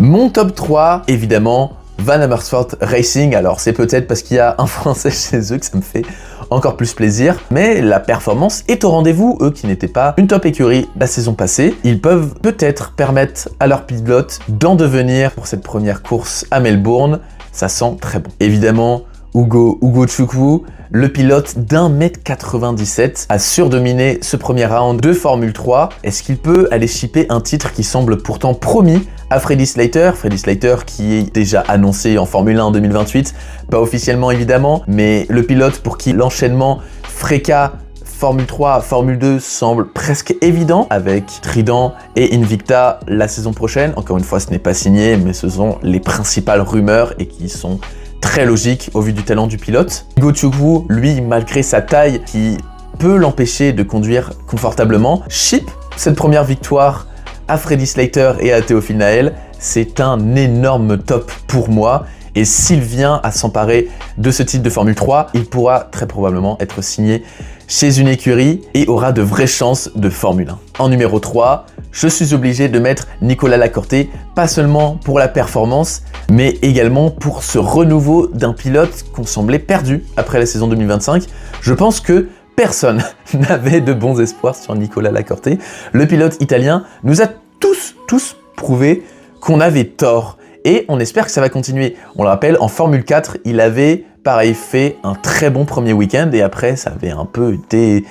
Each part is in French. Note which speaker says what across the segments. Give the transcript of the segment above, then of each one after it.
Speaker 1: Mon top 3, évidemment, Van Amersfoort Racing. Alors c'est peut-être parce qu'il y a un Français chez eux que ça me fait encore plus plaisir, mais la performance est au rendez-vous. Eux qui n'étaient pas une top écurie la saison passée, ils peuvent peut-être permettre à leurs pilotes d'en devenir pour cette première course à Melbourne. Ça sent très bon. Évidemment, Ugo Chukwu, le pilote d'1m97, a surdominé ce premier round de Formule 3. Est-ce qu'il peut aller shipper un titre qui semble pourtant promis à Freddy Slater? Freddy Slater qui est déjà annoncé en Formule 1 en 2028, pas officiellement évidemment, mais le pilote pour qui l'enchaînement FRECA Formule 3, Formule 2 semble presque évident avec Trident et Invicta la saison prochaine. Encore une fois, ce n'est pas signé, mais ce sont les principales rumeurs et qui sont très logiques au vu du talent du pilote. Ugo Chukwu, lui, malgré sa taille qui peut l'empêcher de conduire confortablement, ship cette première victoire à Freddy Slater et à Théophile Nael. C'est un énorme top pour moi. Et s'il vient à s'emparer de ce titre de Formule 3, il pourra très probablement être signé chez une écurie et aura de vraies chances de Formule 1. En numéro 3, je suis obligé de mettre Nicolas Lacorte, pas seulement pour la performance, mais également pour ce renouveau d'un pilote qu'on semblait perdu après la saison 2025. Je pense que personne n'avait de bons espoirs sur Nicolas Lacorte. Le pilote italien nous a tous prouvé qu'on avait tort. Et on espère que ça va continuer. On le rappelle, en Formule 4, il avait, pareil, fait un très bon premier week-end et après, ça avait un peu été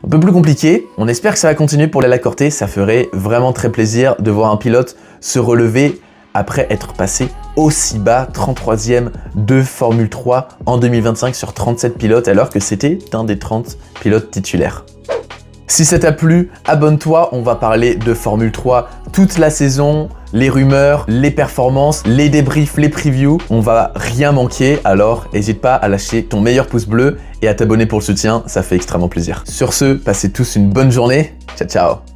Speaker 1: un peu plus compliqué. On espère que ça va continuer pour les Lacorte. Ça ferait vraiment très plaisir de voir un pilote se relever après être passé aussi bas, 33e de Formule 3 en 2025 sur 37 pilotes, alors que c'était un des 30 pilotes titulaires. Si ça t'a plu, abonne-toi, on va parler de Formule 3 toute la saison, les rumeurs, les performances, les débriefs, les previews, on va rien manquer, alors n'hésite pas à lâcher ton meilleur pouce bleu et à t'abonner pour le soutien, ça fait extrêmement plaisir. Sur ce, passez tous une bonne journée, ciao ciao.